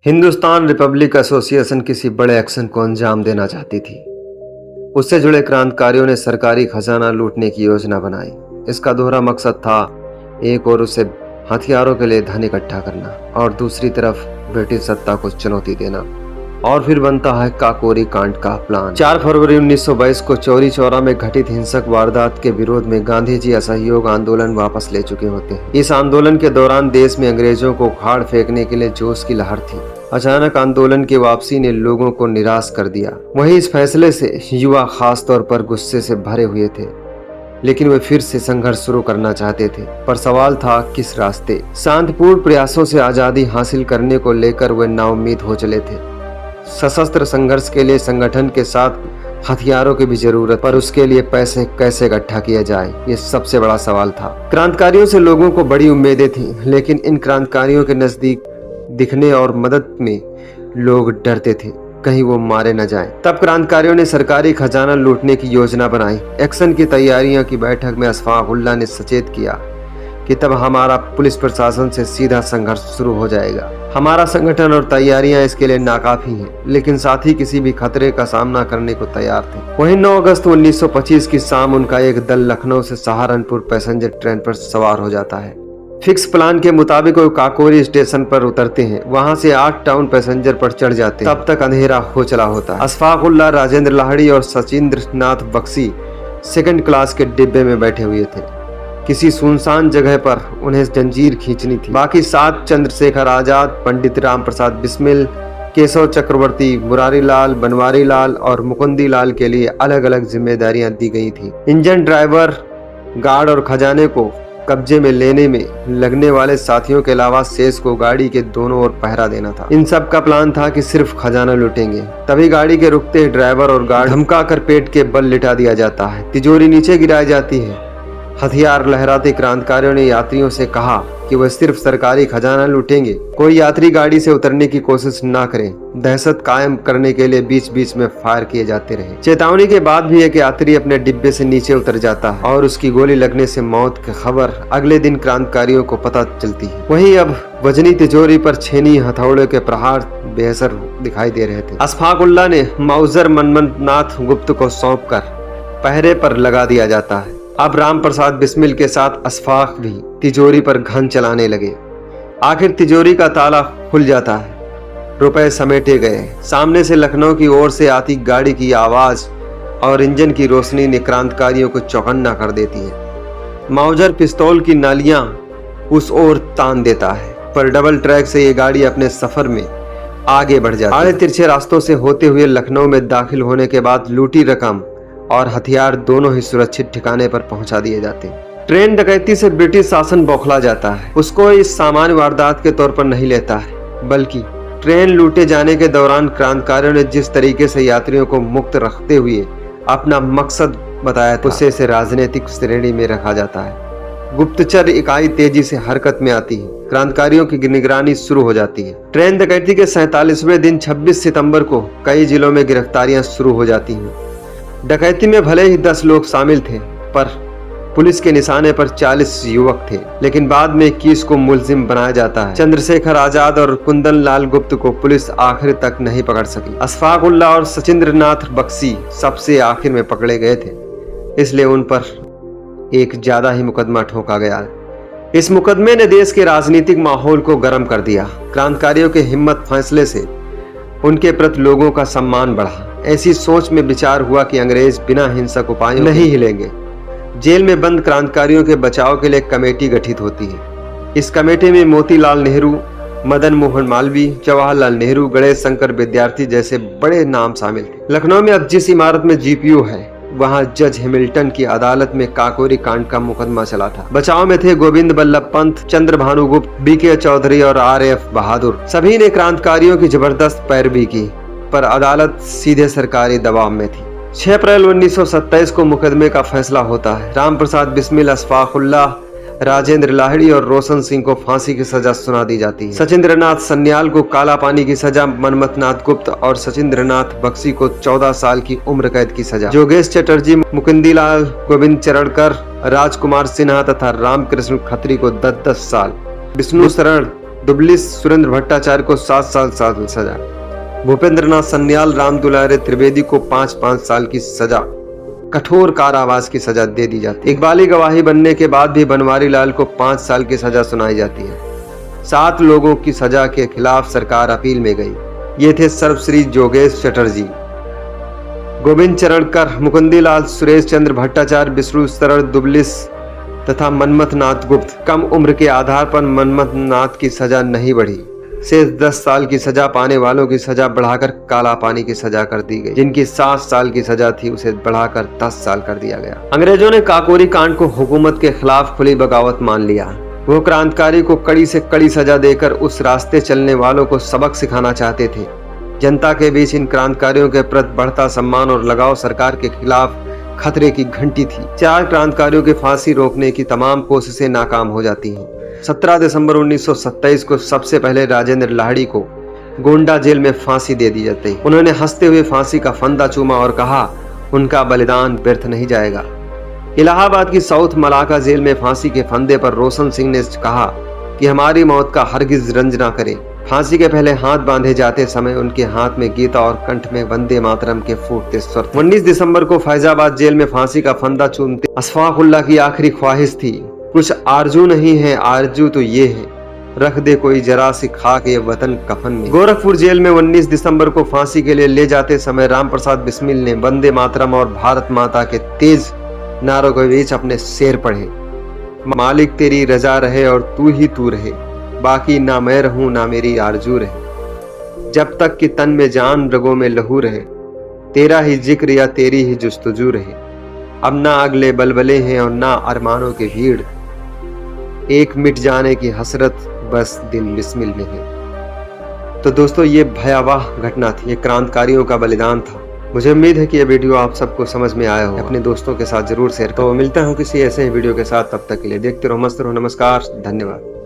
Hindustan Republic association किसी बड़े action को अंजाम देना चाहती थी। उससे जुड़े क्रांतिकारियों ने सरकारी खजाना लूटने की योजना बनाई। इसका दोहरा मकसद था, एक और उसे हथियारों के लिए धन इकट्ठा करना और दूसरी तरफ ब्रिटिश सत्ता को चुनौती देना। और फिर बनता है काकोरी कांड का प्लान। 4 फरवरी 1922 को चौरी चौरा में घटित हिंसक वारदात के विरोध में गांधी जी असहयोग आंदोलन वापस ले चुके होते हैं। इस आंदोलन के दौरान देश में अंग्रेजों को उखाड़ फेंकने के लिए जोश की लहर थी। अचानक आंदोलन की वापसी ने लोगों को निराश कर दिया। वहीं इस फैसले से युवा खास तौर पर गुस्से से भरे हुए थे, लेकिन वे फिर से संघर्ष शुरू करना चाहते थे। पर सवाल था, किस रास्ते? शांतिपूर्ण प्रयासों से आजादी हासिल करने को लेकर वे नाउम्मीद हो चले थे। सशस्त्र संघर्ष के लिए संगठन के साथ हथियारों की भी जरूरत, पर उसके लिए पैसे कैसे इकट्ठा किया जाए, ये सबसे बड़ा सवाल था। क्रांतिकारियों से लोगों को बड़ी उम्मीदें थीं, लेकिन इन क्रांतिकारियों के नजदीक दिखने और मदद में लोग डरते थे, कहीं वो मारे न जाएं। तब क्रांतिकारियों ने सरकारी खजाना लूटने की योजना बनाई। एक्शन की तैयारियों की बैठक में अशफाक उल्लाह ने सचेत किया कि तब हमारा पुलिस प्रशासन से सीधा संघर्ष शुरू हो जाएगा। हमारा संगठन और तैयारियां इसके लिए नाकाफी हैं, लेकिन साथ ही किसी भी खतरे का सामना करने को तैयार थे। वहीं 9 अगस्त 1925 की शाम उनका एक दल लखनऊ से सहारनपुर पैसेंजर ट्रेन पर सवार हो जाता है। फिक्स प्लान के मुताबिक वो काकोरी स्टेशन पर उतरते हैं। वहां से 8 टाउन पैसेंजर पर चढ़ जाते हैं। तब तक अंधेरा हो चला होता है। अशफाक उल्लाह, राजेंद्र लाहिड़ी और सचिंद्र नाथ बख्शी सेकंड क्लास के डिब्बे में बैठे हुए थे। किसी सुनसान जगह पर उन्हें जंजीर खींचनी थी। बाकी 7 चंद्रशेखर आजाद, पंडित राम प्रसाद बिस्मिल, केशव चक्रवर्ती, मुरारी लाल, बनवारी लाल और मुकुंदी लाल के लिए अलग अलग जिम्मेदारियां दी गई थी। इंजन ड्राइवर, गार्ड और खजाने को कब्जे में लेने में लगने वाले साथियों के अलावा शेष को गाड़ी के दोनों ओर पहरा देना था। इन सब का प्लान था कि सिर्फ खजाना लूटेंगे। तभी गाड़ी के रुकते ड्राइवर और गार्ड धमका कर पेट के बल लिटा दिया जाता है। तिजोरी नीचे गिराई जाती है। हथियार लहराते क्रांतिकारियों ने यात्रियों से कहा कि वह सिर्फ सरकारी खजाना लूटेंगे। कोई यात्री गाड़ी से उतरने की कोशिश ना करें। दहशत कायम करने के लिए बीच बीच में फायर किए जाते रहे। चेतावनी के बाद भी एक यात्री अपने डिब्बे से नीचे उतर जाता है और उसकी गोली लगने से मौत की खबर अगले दिन क्रांतिकारियों को पता चलती है। वहीं अब वजनी तिजोरी पर छेनी हथौड़े के प्रहार बेअसर दिखाई दे रहे थे। अशफाक उल्लाह ने माउजर मनमथनाथ गुप्त को सौंप कर पहरे पर लगा दिया जाता है। अब राम प्रसाद बिस्मिल के साथ अशफाक भी तिजोरी पर घन चलाने लगे। आखिर तिजोरी का ताला खुल जाता है। रुपए समेटे गए। सामने से लखनऊ की ओर से आती गाड़ी की आवाज और इंजन की रोशनी ने क्रांतिकारियों को चौकन्ना कर देती है। माउजर पिस्तौल की नालियां उस ओर तान देता है, पर डबल ट्रैक से ये गाड़ी अपने सफर में आगे बढ़ जाती है। आड़े तिरछे रास्तों से होते हुए लखनऊ में दाखिल होने के बाद लूटी रकम और हथियार दोनों ही सुरक्षित ठिकाने पर पहुंचा दिए जाते हैं। ट्रेन डकैती से ब्रिटिश शासन बौखला जाता है। उसको इस सामान्य वारदात के तौर पर नहीं लेता है, बल्कि ट्रेन लूटे जाने के दौरान क्रांतिकारियों ने जिस तरीके से यात्रियों को मुक्त रखते हुए अपना मकसद बताया था, उसे से राजनीतिक श्रेणी में रखा जाता है। गुप्तचर इकाई तेजी से हरकत में आती है। क्रांतिकारियों की निगरानी शुरू हो जाती है। ट्रेन डकैती के 47वें दिन 26 सितंबर को कई जिलों में गिरफ्तारियां शुरू हो जाती हैं। डकैती में भले ही 10 लोग शामिल थे, पर पुलिस के निशाने पर 40 युवक थे। लेकिन बाद में 21 को मुलजिम बनाया जाता है। चंद्रशेखर आजाद और कुंदन लाल गुप्त को पुलिस आखिर तक नहीं पकड़ सकी। अशफाक उल्लाह और सचिंद्र नाथ बख्शी सबसे आखिर में पकड़े गए थे, इसलिए उन पर एक ज्यादा ही मुकदमा ठोका गया। इस मुकदमे ने देश के राजनीतिक माहौल को गर्म कर दिया। क्रांतिकारियों के हिम्मत फैसले से उनके प्रति लोगों का सम्मान बढ़ा। ऐसी सोच में विचार हुआ कि अंग्रेज बिना हिंसक उपायों नहीं हिलेंगे। जेल में बंद क्रांतिकारियों के बचाव के लिए कमेटी गठित होती है। इस कमेटी में मोतीलाल नेहरू, मदन मोहन मालवीय, जवाहरलाल नेहरू, गणेश शंकर विद्यार्थी जैसे बड़े नाम शामिल थे। लखनऊ में अब जिस इमारत में जीपीओ है, वहां जज हैमिल्टन की अदालत में काकोरी कांड का मुकदमा चला था। बचाव में थे गोविंद बल्लभ पंत, चंद्र भानुगुप्त, बीके चौधरी और आरएफ बहादुर। सभी ने क्रांतिकारियों की जबरदस्त पैरवी की, पर अदालत सीधे सरकारी दबाव में थी। 6 अप्रैल 1927 को मुकदमे का फैसला होता है। राम प्रसाद बिस्मिल, अशफाक उल्लाह, राजेंद्र लाहिड़ी और रोशन सिंह को फांसी की सजा सुना दी जाती है। सचिंद्र नाथ सन्याल को काला पानी की सजा, मनमथनाथ गुप्त और सचिंद्र नाथ बख्शी को 14 साल की उम्र कैद की सजा। जोगेश चटर्जी, मुकुंदी लाल, गोविंद चरणकर, राजकुमार सिन्हा तथा रामकृष्ण खत्री को 10-10 साल, विष्णु शरण दुबलिस सुरेंद्र भट्टाचार्य को 7 साल सजा, भूपेंद्र नाथ सन्याल, राम दुलारे त्रिवेदी को 5-5 साल की सजा, कठोर कारावास की सजा दे दी जाती है। इकबाली गवाही बनने के बाद भी बनवारी लाल को 5 साल की सजा सुनाई जाती है। 7 लोगों की सजा के खिलाफ सरकार अपील में गई। ये थे सर्वश्री जोगेश चटर्जी, गोविंद चरणकर, मुकुंदीलाल, सुरेश चंद्र भट्टाचार्य, विष्णु शरण दुबलिस तथा मनमथ नाथ गुप्त। कम उम्र के आधार पर मनमथ नाथ की सजा नहीं बढ़ी। शेष 10 साल की सजा पाने वालों की सजा बढ़ाकर काला पानी की सजा कर दी गई। जिनकी 7 साल की सजा थी उसे बढ़ाकर 10 साल कर दिया गया। अंग्रेजों ने काकोरी कांड को हुकूमत के खिलाफ खुली बगावत मान लिया। वो क्रांतिकारी को कड़ी से कड़ी सजा देकर उस रास्ते चलने वालों को सबक सिखाना चाहते थे। जनता के बीच इन क्रांतिकारियों के प्रति बढ़ता सम्मान और लगाव सरकार के खिलाफ खतरे की घंटी थी। 4 क्रांतिकारियों की फांसी रोकने की तमाम कोशिशें नाकाम हो जाती हैं। 17 दिसंबर 1927 को सबसे पहले राजेंद्र लाहिड़ी को गोंडा जेल में फांसी दे दी जाती है। उन्होंने हंसते हुए फांसी का फंदा चूमा और कहा, उनका बलिदान व्यर्थ नहीं जाएगा। इलाहाबाद की साउथ मलाका जेल में फांसी के फंदे पर रोशन सिंह ने कहा कि हमारी मौत का हरगिज रंज ना करें। फांसी के पहले हाथ बांधे जाते समय उनके हाथ में गीता और कंठ में वंदे मातरम के फूटते स्वर। 19 दिसंबर को फैजाबाद जेल में फांसी का फंदा चूमते अशफाकुल्लाह की आखिरी ख्वाहिश थी, कुछ आरजू नहीं है, आरजू तो ये है, रख दे कोई जरा सी खाक ये वतन कफन में। गोरखपुर जेल में 19 दिसंबर को फांसी के लिए ले जाते समय राम प्रसाद बिस्मिल ने वंदे मातरम और भारत माता के तेज नारों के बीच अपने शेर पढ़े। मालिक तेरी रजा रहे और तू ही तू रहे, बाकी ना मैं रहूं ना मेरी आरजू रहे, जब तक कि तन में जान रगों में लहू रहे, तेरा ही जिक्र या तेरी ही जुस्तजू रहे। अब ना अगले बलबले हैं और ना अरमानों की भीड़, एक मिट जाने की हसरत बस दिल बिस्मिल में है। तो दोस्तों ये भयावह घटना थी, ये क्रांतिकारियों का बलिदान था। मुझे उम्मीद है कि ये वीडियो आप सबको समझ में आया हो। अपने दोस्तों के साथ जरूर शेयर करो। मिलता हूँ किसी ऐसे ही वीडियो के साथ, तब तक के लिए देखते रहो, मस्त रहो। नमस्कार, धन्यवाद।